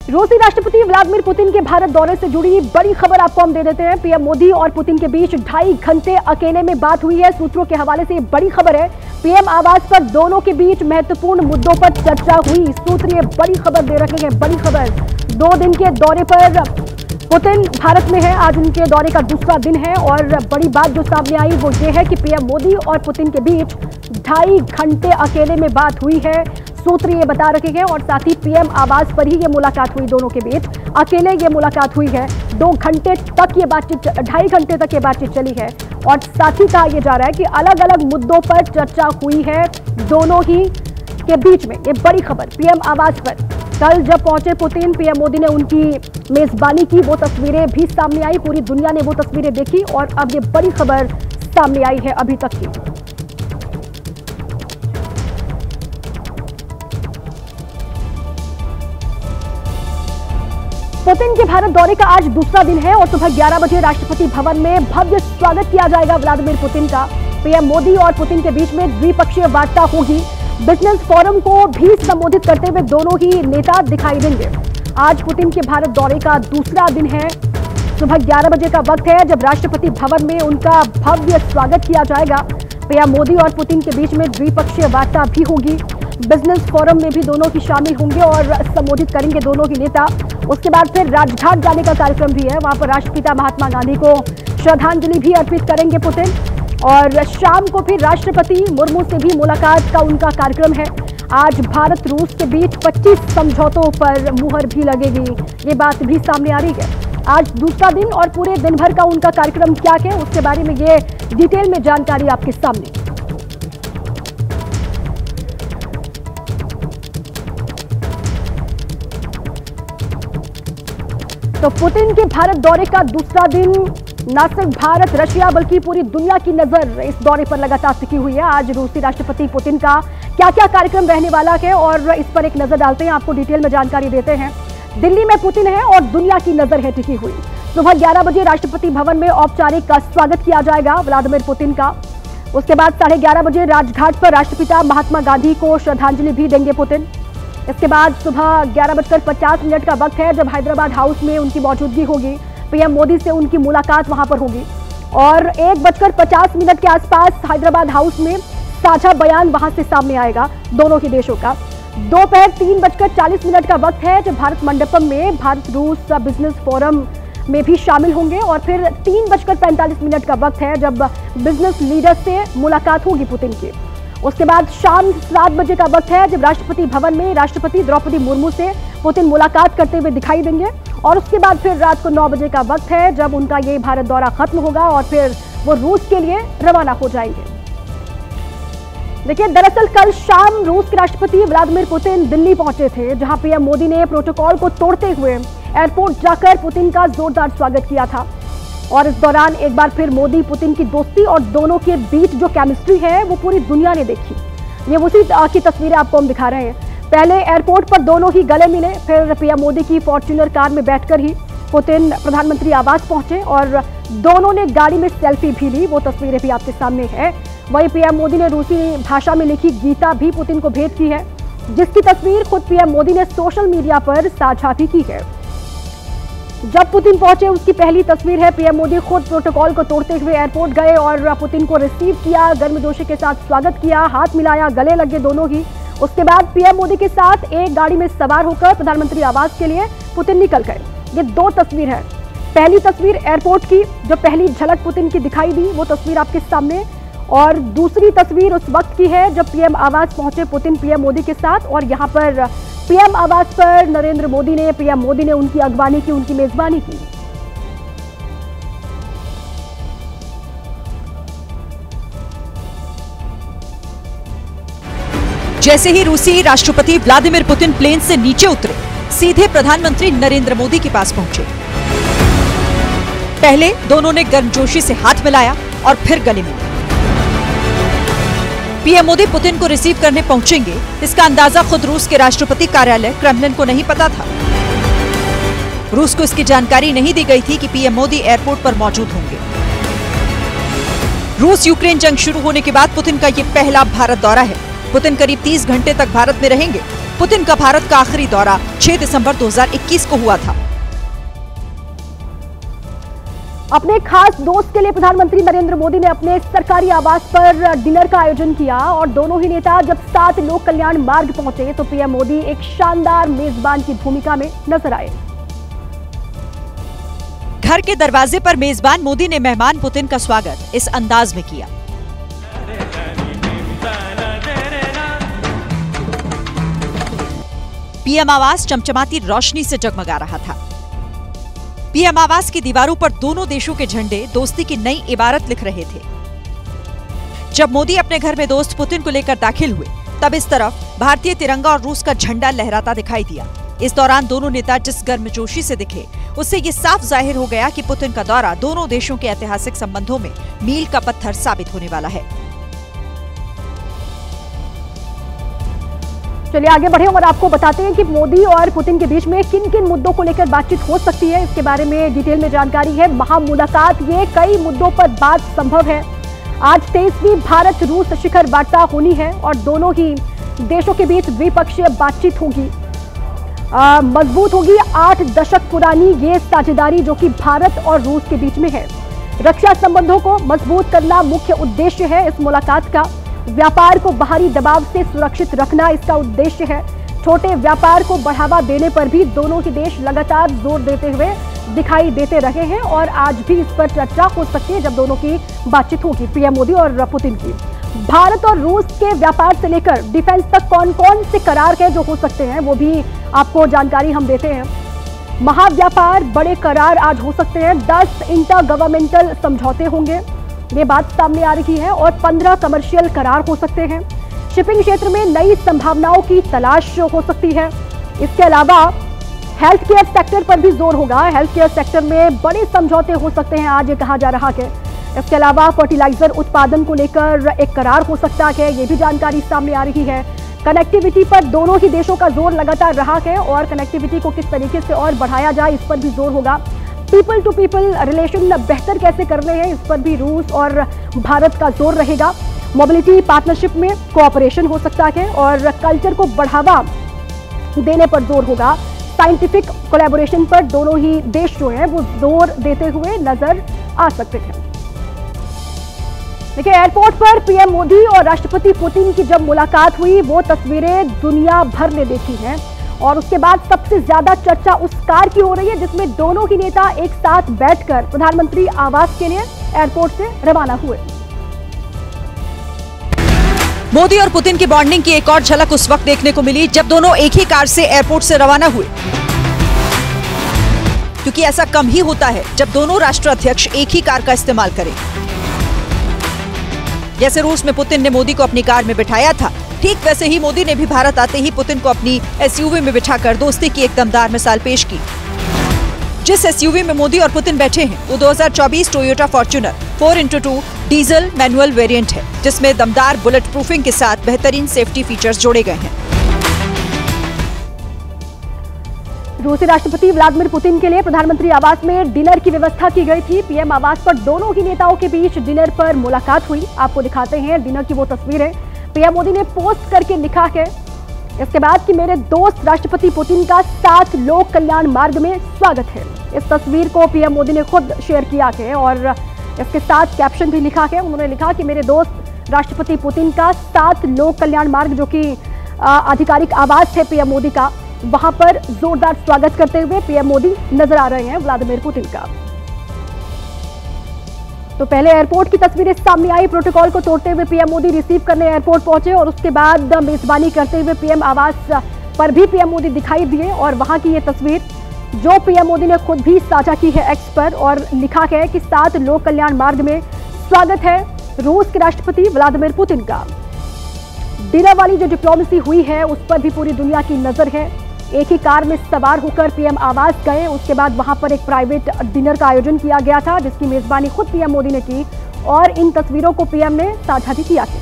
रूसी राष्ट्रपति Vladimir Putin के भारत दौरे से जुड़ी बड़ी खबर आपको हम दे देते हैं। पीएम मोदी और पुतिन के बीच 2.5 घंटे अकेले में बात हुई है। सूत्रों के हवाले से बड़ी खबर है। पीएम आवास पर दोनों के बीच महत्वपूर्ण मुद्दों पर चर्चा हुई। सूत्र ये बड़ी खबर दे रखे हैं। बड़ी खबर, 2 दिन के दौरे पर पुतिन भारत में है। आज उनके दौरे का दूसरा दिन है और बड़ी बात जो सामने आई वो ये है कि पीएम मोदी और पुतिन के बीच 2.5 घंटे अकेले में बात हुई है। सूत्र ये बता रखे हैं और साथ ही पीएम आवास पर ही ये मुलाकात हुई। दोनों के बीच अकेले ये मुलाकात हुई है। 2 घंटे तक ये बातचीत, 2.5 घंटे तक ये बातचीत चली है और साथ ही कहा यह जा रहा है कि अलग अलग मुद्दों पर चर्चा हुई है दोनों ही के बीच में। ये बड़ी खबर पीएम आवास पर कल जब पहुंचे पुतिन, पीएम मोदी ने उनकी मेजबानी की, वो तस्वीरें भी सामने आई। पूरी दुनिया ने वो तस्वीरें देखी और अब ये बड़ी खबर सामने आई है अभी तक की। पुतिन के भारत दौरे का आज दूसरा दिन है और सुबह 11 बजे राष्ट्रपति भवन में भव्य स्वागत किया जाएगा व्लादिमीर पुतिन का। पीएम मोदी और पुतिन के बीच में द्विपक्षीय वार्ता होगी। बिजनेस फोरम को भी संबोधित करते हुए दोनों ही नेता दिखाई देंगे। आज पुतिन के भारत दौरे का दूसरा दिन है। सुबह 11 बजे का वक्त है जब राष्ट्रपति भवन में उनका भव्य स्वागत किया जाएगा। पीएम मोदी और पुतिन के बीच में द्विपक्षीय वार्ता भी होगी। बिजनेस फोरम में भी दोनों ही शामिल होंगे और संबोधित करेंगे दोनों ही नेता। उसके बाद फिर राजघाट जाने का कार्यक्रम भी है। वहां पर राष्ट्रपिता महात्मा गांधी को श्रद्धांजलि भी अर्पित करेंगे पुतिन और शाम को फिर राष्ट्रपति मुर्मू से भी मुलाकात का उनका कार्यक्रम है। आज भारत रूस के बीच 25 समझौतों पर मुहर भी लगेगी। ये बात भी सामने आ रही है। आज दूसरा दिन और पूरे दिन भर का उनका कार्यक्रम क्या है उसके बारे में ये डिटेल में जानकारी आपके सामने। तो पुतिन के भारत दौरे का दूसरा दिन, न सिर्फ भारत रशिया बल्कि पूरी दुनिया की नजर इस दौरे पर लगातार टिकी हुई है। आज रूसी राष्ट्रपति पुतिन का क्या क्या कार्यक्रम रहने वाला है और इस पर एक नजर डालते हैं, आपको डिटेल में जानकारी देते हैं। दिल्ली में पुतिन है और दुनिया की नजर है टिकी हुई। सुबह 11 बजे राष्ट्रपति भवन में औपचारिक स्वागत किया जाएगा व्लादिमीर पुतिन का। उसके बाद 11:30 बजे राजघाट पर राष्ट्रपिता महात्मा गांधी को श्रद्धांजलि भी देंगे पुतिन। इसके बाद सुबह 11:50 का वक्त है जब हैदराबाद हाउस में उनकी मौजूदगी होगी। पीएम मोदी से उनकी मुलाकात वहां पर होगी और 1:50 के आसपास हैदराबाद हाउस में साझा बयान वहां से सामने आएगा दोनों ही देशों का। दोपहर 3:40 का वक्त है जब भारत मंडपम में भारत रूस बिजनेस फोरम में भी शामिल होंगे और फिर 3:45 का वक्त है जब बिजनेस लीडर से मुलाकात होगी पुतिन की। उसके बाद शाम 7 बजे का वक्त है जब राष्ट्रपति भवन में राष्ट्रपति द्रौपदी मुर्मू से पुतिन मुलाकात करते हुए दिखाई देंगे और उसके बाद फिर रात को 9 बजे का वक्त है जब उनका ये भारत दौरा खत्म होगा और फिर वो रूस के लिए रवाना हो जाएंगे। देखिए, दरअसल कल शाम रूस के राष्ट्रपति व्लादिमीर पुतिन दिल्ली पहुंचे थे, जहां पीएम मोदी ने प्रोटोकॉल को तोड़ते हुए एयरपोर्ट जाकर पुतिन का जोरदार स्वागत किया था। और इस दौरान एक बार फिर मोदी पुतिन की दोस्ती और दोनों के बीच जो केमिस्ट्री है वो पूरी दुनिया ने देखी। ये उसी की तस्वीरें आपको हम दिखा रहे हैं। पहले एयरपोर्ट पर दोनों ही गले मिले, फिर पीएम मोदी की फॉर्च्यूनर कार में बैठकर ही पुतिन प्रधानमंत्री आवास पहुंचे और दोनों ने गाड़ी में सेल्फी भी ली। वो तस्वीरें भी आपके सामने है। वहीं पीएम मोदी ने रूसी भाषा में लिखी गीता भी पुतिन को भेंट की है, जिसकी तस्वीर खुद पीएम मोदी ने सोशल मीडिया पर साझा भी की है। जब पुतिन पहुंचे उसकी पहली तस्वीर है। पीएम मोदी खुद प्रोटोकॉल को तोड़ते हुए एयरपोर्ट गए और पुतिन को रिसीव किया, गर्मजोशी के साथ स्वागत किया, हाथ मिलाया, गले लगे दोनों ही। उसके बाद पीएम मोदी के साथ एक गाड़ी में सवार होकर प्रधानमंत्री आवास के लिए पुतिन निकल गए। ये 2 तस्वीर है। पहली तस्वीर एयरपोर्ट की, जो पहली झलक पुतिन की दिखाई दी, वो तस्वीर आपके सामने, और दूसरी तस्वीर उस वक्त की है जब पीएम आवास पहुंचे पुतिन पीएम मोदी के साथ और यहां पर पीएम आवास पर पीएम मोदी ने उनकी अगवानी की, उनकी मेजबानी की। जैसे ही रूसी राष्ट्रपति व्लादिमीर पुतिन प्लेन से नीचे उतरे, सीधे प्रधानमंत्री नरेंद्र मोदी के पास पहुंचे। पहले दोनों ने गर्मजोशी से हाथ मिलाया और फिर गले मिले। पीएम मोदी पुतिन को रिसीव करने पहुंचेंगे, इसका अंदाजा खुद रूस के राष्ट्रपति कार्यालय क्रेमलिन को नहीं पता था। रूस को इसकी जानकारी नहीं दी गई थी कि पीएम मोदी एयरपोर्ट पर मौजूद होंगे। रूस यूक्रेन जंग शुरू होने के बाद पुतिन का ये पहला भारत दौरा है। पुतिन करीब 30 घंटे तक भारत में रहेंगे। पुतिन का भारत का आखिरी दौरा 6 दिसंबर 2021 को हुआ था। अपने खास दोस्त के लिए प्रधानमंत्री नरेंद्र मोदी ने अपने सरकारी आवास पर डिनर का आयोजन किया और दोनों ही नेता जब साथ लोक कल्याण मार्ग पहुंचे तो पीएम मोदी एक शानदार मेजबान की भूमिका में नजर आए। घर के दरवाजे पर मेजबान मोदी ने मेहमान पुतिन का स्वागत इस अंदाज में किया। पीएम आवास चमचमाती रोशनी से जगमगा रहा था। पीएम आवास की दीवारों पर दोनों देशों के झंडे दोस्ती की नई इबारत लिख रहे थे। जब मोदी अपने घर में दोस्त पुतिन को लेकर दाखिल हुए तब इस तरफ भारतीय तिरंगा और रूस का झंडा लहराता दिखाई दिया। इस दौरान दोनों नेता जिस गर्मजोशी से दिखे उससे ये साफ जाहिर हो गया कि पुतिन का दौरा दोनों देशों के ऐतिहासिक संबंधों में मील का पत्थर साबित होने वाला है। चलिए आगे बढ़े और आपको बताते हैं कि मोदी और पुतिन के बीच में किन किन मुद्दों को लेकर बातचीत हो सकती है, इसके बारे में डिटेल में जानकारी है। महामुलाकात, ये कई मुद्दों पर बात संभव है। आज 23वीं भारत रूस शिखर वार्ता होनी है और दोनों ही देशों के बीच द्विपक्षीय बातचीत होगी। मजबूत होगी 8 दशक पुरानी ये साझेदारी जो कि भारत और रूस के बीच में है। रक्षा संबंधों को मजबूत करना मुख्य उद्देश्य है इस मुलाकात का। व्यापार को बाहरी दबाव से सुरक्षित रखना इसका उद्देश्य है। छोटे व्यापार को बढ़ावा देने पर भी दोनों ही देश लगातार जोर देते हुए दिखाई देते रहे हैं और आज भी इस पर चर्चा हो सकती है जब दोनों की बातचीत होगी, पीएम मोदी और पुतिन की। भारत और रूस के व्यापार से लेकर डिफेंस तक कौन कौन से करार है जो हो सकते हैं वो भी आपको जानकारी हम देते हैं। महाव्यापार, बड़े करार आज हो सकते हैं। 10 इंटर गवर्नमेंटल समझौते होंगे, ये बात सामने आ रही है और 15 कमर्शियल करार हो सकते हैं। शिपिंग क्षेत्र में नई संभावनाओं की तलाश हो सकती है। इसके अलावा हेल्थ केयर सेक्टर पर भी जोर होगा। हेल्थ केयर सेक्टर में बड़े समझौते हो सकते हैं, आज ये कहा जा रहा है। इसके अलावा फर्टिलाइजर उत्पादन को लेकर एक करार हो सकता है, ये भी जानकारी सामने आ रही है। कनेक्टिविटी पर दोनों ही देशों का जोर लगातार रहा है और कनेक्टिविटी को किस तरीके से और बढ़ाया जाए इस पर भी जोर होगा। पीपल टू पीपल रिलेशन बेहतर कैसे करने हैं इस पर भी रूस और भारत का जोर रहेगा। मोबिलिटी पार्टनरशिप में कोऑपरेशन हो सकता है और कल्चर को बढ़ावा देने पर जोर होगा। साइंटिफिक कोलैबोरेशन पर दोनों ही देश जो हैं वो जोर देते हुए नजर आ सकते हैं। देखिए, एयरपोर्ट पर पीएम मोदी और राष्ट्रपति पुतिन की जब मुलाकात हुई वो तस्वीरें दुनिया भर ने देखी हैं और उसके बाद सबसे ज्यादा चर्चा उस कार की हो रही है जिसमें दोनों ही नेता एक साथ बैठकर प्रधानमंत्री आवास के लिए एयरपोर्ट से रवाना हुए। मोदी और पुतिन की बॉन्डिंग की एक और झलक उस वक्त देखने को मिली जब दोनों एक ही कार से एयरपोर्ट से रवाना हुए, क्योंकि ऐसा कम ही होता है जब दोनों राष्ट्राध्यक्ष एक ही कार का इस्तेमाल करें। जैसे रूस में पुतिन ने मोदी को अपनी कार में बिठाया था, ठीक वैसे ही मोदी ने भी भारत आते ही पुतिन को अपनी एसयूवी में बिठाकर दोस्ती की एक दमदार मिसाल पेश की। जिस एसयूवी में मोदी और पुतिन बैठे हैं वो 2024 Toyota Fortuner 4x2 diesel manual variant है, जिसमें दमदार बुलेट प्रूफिंग के साथ बेहतरीन सेफ्टी फीचर्स जोड़े गए हैं। रूसी राष्ट्रपति व्लादिमीर पुतिन के लिए प्रधानमंत्री आवास में डिनर की व्यवस्था की गई थी। पीएम आवास पर दोनों ही नेताओं के बीच डिनर पर मुलाकात हुई। आपको दिखाते हैं डिनर की वो तस्वीरें। पीएम मोदी ने पोस्ट करके लिखा है इसके बाद कि मेरे दोस्त राष्ट्रपति पुतिन का साथ लोक कल्याण मार्ग में स्वागत है। इस तस्वीर को पीएम मोदी ने खुद शेयर किया है और इसके साथ कैप्शन भी लिखा है। उन्होंने लिखा कि मेरे दोस्त राष्ट्रपति पुतिन का साथ लोक कल्याण मार्ग, जो कि आधिकारिक आवास है पीएम मोदी का, वहां पर जोरदार स्वागत करते हुए पीएम मोदी नजर आ रहे हैं व्लादिमीर पुतिन का। तो पहले एयरपोर्ट की तस्वीरें सामने आई। प्रोटोकॉल को तोड़ते हुए पीएम मोदी रिसीव करने एयरपोर्ट पहुंचे और उसके बाद मेजबानी करते हुए पीएम आवास पर भी पीएम मोदी दिखाई दिए और वहां की ये तस्वीर जो पीएम मोदी ने खुद भी साझा की है एक्स पर और लिखा है कि साथ लोक कल्याण मार्ग में स्वागत है रूस के राष्ट्रपति व्लादिमीर पुतिन का। डिनर वाली जो डिप्लोमेसी हुई है उस पर भी पूरी दुनिया की नजर है। एक ही कार में सवार होकर पीएम आवास गए, उसके बाद वहां पर एक प्राइवेट डिनर का आयोजन किया गया था जिसकी मेजबानी खुद पीएम मोदी ने की और इन तस्वीरों को पीएम ने साझा भी किया था।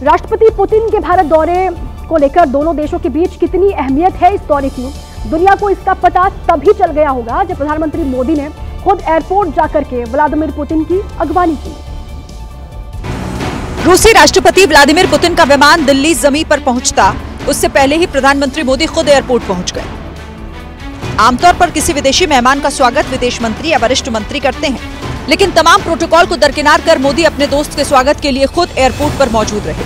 राष्ट्रपति पुतिन के भारत दौरे को लेकर दोनों देशों के बीच कितनी अहमियत है इस दौरे की, दुनिया को इसका पता तभी चल गया होगा जब प्रधानमंत्री मोदी ने खुद एयरपोर्ट जाकर के व्लादिमीर पुतिन की अगवानी की। रूसी राष्ट्रपति व्लादिमीर पुतिन का विमान दिल्ली जमीन पर पहुंचता उससे पहले ही प्रधानमंत्री मोदी खुद एयरपोर्ट पहुंच गए। आमतौर पर किसी विदेशी मेहमान का स्वागत विदेश मंत्री या वरिष्ठ मंत्री करते हैं, लेकिन तमाम प्रोटोकॉल को दरकिनार कर मोदी अपने दोस्त के स्वागत के लिए खुद एयरपोर्ट पर मौजूद रहे।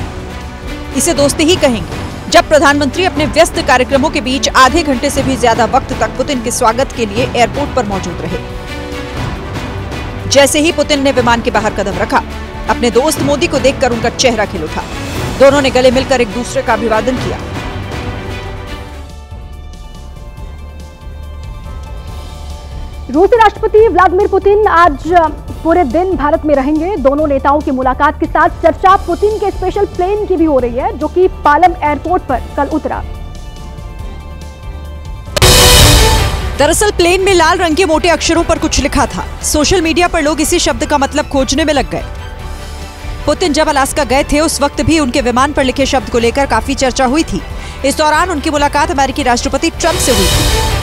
इसे दोस्ती ही कहेंगे जब प्रधानमंत्री अपने व्यस्त कार्यक्रमों के बीच आधे घंटे से भी ज्यादा वक्त तक पुतिन के स्वागत के लिए एयरपोर्ट पर मौजूद रहे। जैसे ही पुतिन ने विमान के बाहर कदम रखा, अपने दोस्त मोदी को देखकर उनका चेहरा खिल उठा। दोनों ने गले मिलकर एक दूसरे का अभिवादन किया। रूसी राष्ट्रपति व्लादिमीर पुतिन आज पूरे दिन भारत में रहेंगे। दोनों नेताओं की मुलाकात के साथ चर्चा पुतिन के स्पेशल प्लेन की भी हो रही है, जो कि पालम एयरपोर्ट पर कल उतरा। दरअसल प्लेन में लाल रंग के मोटे अक्षरों पर कुछ लिखा था। सोशल मीडिया पर लोग इसी शब्द का मतलब खोजने में लग गए। पुतिन जब अलास्का गए थे उस वक्त भी उनके विमान पर लिखे शब्द को लेकर काफी चर्चा हुई थी। इस दौरान उनकी मुलाकात अमेरिकी राष्ट्रपति ट्रंप से हुई थी।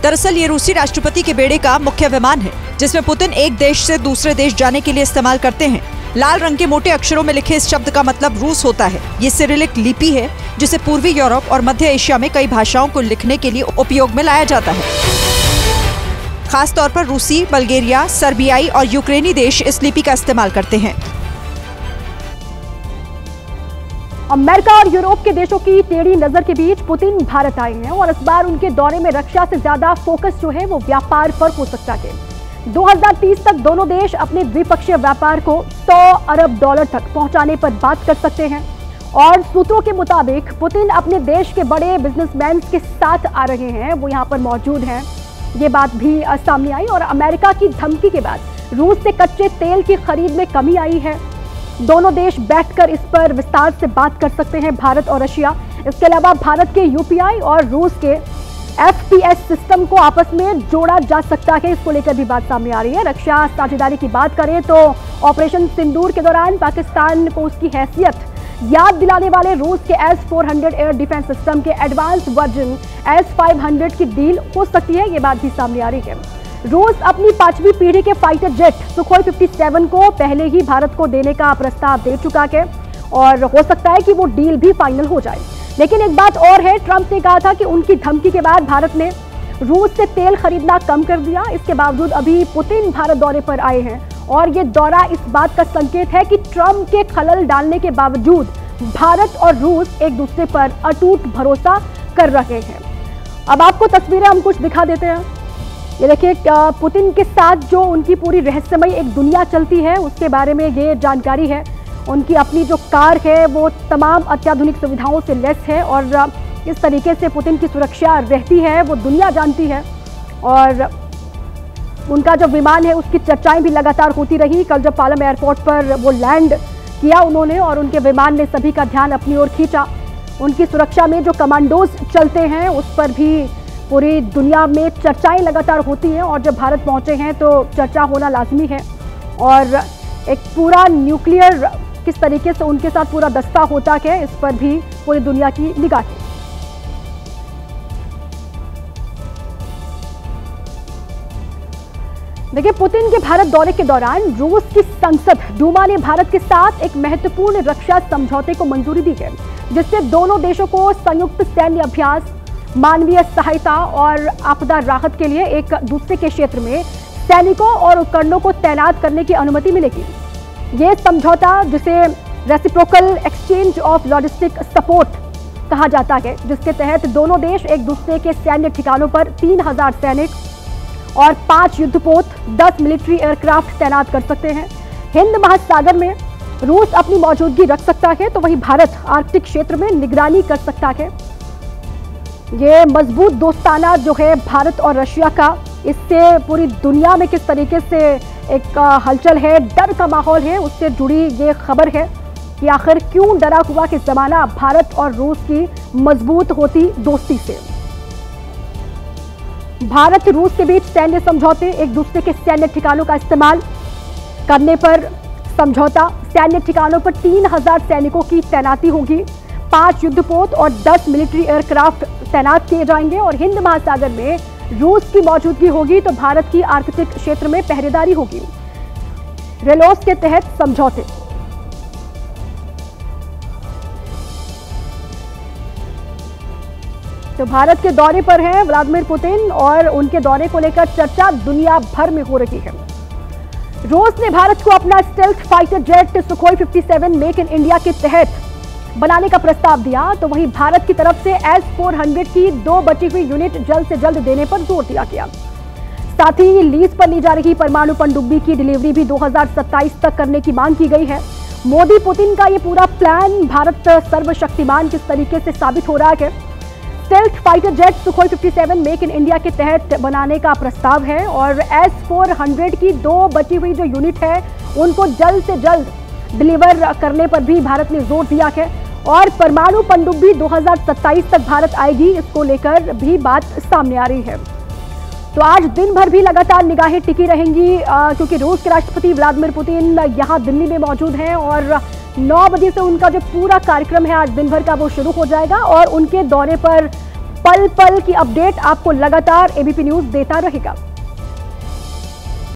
दरअसल ये रूसी राष्ट्रपति के बेड़े का मुख्य विमान है, जिसमें पुतिन एक देश से दूसरे देश जाने के लिए इस्तेमाल करते हैं। लाल रंग के मोटे अक्षरों में लिखे इस शब्द का मतलब रूस होता है। ये सिरिलिक लिपि है, जिसे पूर्वी यूरोप और मध्य एशिया में कई भाषाओं को लिखने के लिए उपयोग में लाया जाता है। खासतौर पर रूसी, बल्गेरिया, सर्बियाई और यूक्रेनी देश इस लिपि का इस्तेमाल करते हैं। अमेरिका और यूरोप के देशों की टेढ़ी नजर के बीच पुतिन भारत आए हैं और इस बार उनके दौरे में रक्षा से ज्यादा फोकस जो है वो व्यापार पर हो सकता है। 2030 तक दोनों देश अपने द्विपक्षीय व्यापार को 100 अरब डॉलर तक पहुंचाने पर बात कर सकते हैं। और सूत्रों के मुताबिक पुतिन अपने देश के बड़े बिजनेसमैन के साथ आ रहे हैं, वो यहाँ पर मौजूद हैं। ये बात भी सामने आई और अमेरिका की धमकी के बाद रूस से कच्चे तेल की खरीद में कमी आई है। दोनों देश बैठकर इस पर विस्तार से बात कर सकते हैं, भारत और रशिया। इसके अलावा भारत के यूपीआई और रूस के एफपीएस सिस्टम को आपस में जोड़ा जा सकता है। इसको लेकर भी बात सामने आ रही है। रक्षा साझेदारी की बात करें तो ऑपरेशन सिंदूर के दौरान पाकिस्तान को उसकी हैसियत याद दिलाने वाले रूस के S-400 एयर डिफेंस सिस्टम के एडवांस वर्जन S-500 की डील हो सकती है। ये बात भी सामने आ रही है। रूस अपनी 5वीं पीढ़ी के फाइटर जेट सुखोई 57 को पहले ही भारत को देने का प्रस्ताव दे चुका है और हो सकता है कि वो डील भी फाइनल हो जाए। लेकिन एक बात और है, ट्रंप ने कहा था कि उनकी धमकी के बाद भारत ने रूस से तेल खरीदना कम कर दिया। इसके बावजूद अभी पुतिन भारत दौरे पर आए हैं और ये दौरा इस बात का संकेत है कि ट्रंप के खलल डालने के बावजूद भारत और रूस एक दूसरे पर अटूट भरोसा कर रहे हैं। अब आपको तस्वीरें हम कुछ दिखा देते हैं। ये देखिए, पुतिन के साथ जो उनकी पूरी रहस्यमय एक दुनिया चलती है उसके बारे में ये जानकारी है। उनकी अपनी जो कार है वो तमाम अत्याधुनिक सुविधाओं से लैस है और इस तरीके से पुतिन की सुरक्षा रहती है वो दुनिया जानती है। और उनका जो विमान है उसकी चर्चाएं भी लगातार होती रही। कल जब पालम एयरपोर्ट पर वो लैंड किया उन्होंने और उनके विमान ने सभी का ध्यान अपनी ओर खींचा। उनकी सुरक्षा में जो कमांडोज चलते हैं उस पर भी पूरी दुनिया में चर्चाएं लगातार होती हैं और जब भारत पहुंचे हैं तो चर्चा होना लाजमी है। और एक पूरा न्यूक्लियर किस तरीके से उनके साथ पूरा दस्ता होता है इस पर भी पूरी दुनिया की निगाह है। देखिए, पुतिन के भारत दौरे के दौरान रूस की संसद डूमा ने भारत के साथ एक महत्वपूर्ण रक्षा समझौते को मंजूरी दी है, जिससे दोनों देशों को संयुक्त सैन्य अभ्यास, मानवीय सहायता और आपदा राहत के लिए एक दूसरे के क्षेत्र में सैनिकों और उपकरणों को तैनात करने की अनुमति मिलेगी। ये समझौता, जिसे reciprocal exchange of logistic support कहा जाता है, जिसके तहत दोनों देश एक दूसरे के सैन्य ठिकानों पर 3000 सैनिक और 5 युद्धपोत, 10 मिलिट्री एयरक्राफ्ट तैनात कर सकते हैं। हिंद महासागर में रूस अपनी मौजूदगी रख सकता है तो वहीं भारत आर्कटिक क्षेत्र में निगरानी कर सकता है। ये मजबूत दोस्ताना जो है भारत और रशिया का, इससे पूरी दुनिया में किस तरीके से एक हलचल है, डर का माहौल है, उससे जुड़ी ये खबर है कि आखिर क्यों डरा हुआ कि जमाना भारत और रूस की मजबूत होती दोस्ती से। भारत रूस के बीच सैन्य समझौते, एक दूसरे के सैन्य ठिकानों का इस्तेमाल करने पर समझौता, सैन्य ठिकानों पर 3000 सैनिकों की तैनाती होगी, 5 युद्धपोत और 10 मिलिट्री एयरक्राफ्ट तैनात किए जाएंगे और हिंद महासागर में रूस की मौजूदगी होगी तो भारत की आर्कटिक क्षेत्र में पहरेदारी होगी। रेलोस के तहत समझौते। तो भारत के दौरे पर हैं व्लादिमीर पुतिन और उनके दौरे को लेकर चर्चा दुनिया भर में हो रही है। रूस ने भारत को अपना stealth fighter jet Sukhoi 57 make in India के तहत बनाने का प्रस्ताव दिया, तो वहीं भारत की तरफ से S-400 की 2 बची हुई यूनिट जल्द से जल्द देने पर जोर दिया गया। साथ ही लीज पर ली जा रही परमाणु पनडुब्बी की डिलीवरी भी 2027 तक करने की मांग की गई है। मोदी पुतिन का ये पूरा प्लान भारत सर्वशक्तिमान किस तरीके से साबित हो रहा है। Stealth fighter jet Sukhoi 57 make in India के तहत बनाने का प्रस्ताव है और S-400 की 2 बची हुई जो यूनिट है उनको जल्द से जल्द डिलीवर करने पर भी भारत ने जोर दिया है और परमाणु पनडुब्बी 2027 तक भारत आएगी, इसको लेकर भी बात सामने आ रही है। तो आज दिन भर भी लगातार निगाहें टिकी रहेंगी क्योंकि रूस के राष्ट्रपति व्लादिमीर पुतिन यहाँ दिल्ली में मौजूद हैं और 9 बजे से उनका जो पूरा कार्यक्रम है आज दिन भर का वो शुरू हो जाएगा और उनके दौरे पर पल पल की अपडेट आपको लगातार एबीपी न्यूज़ देता रहेगा।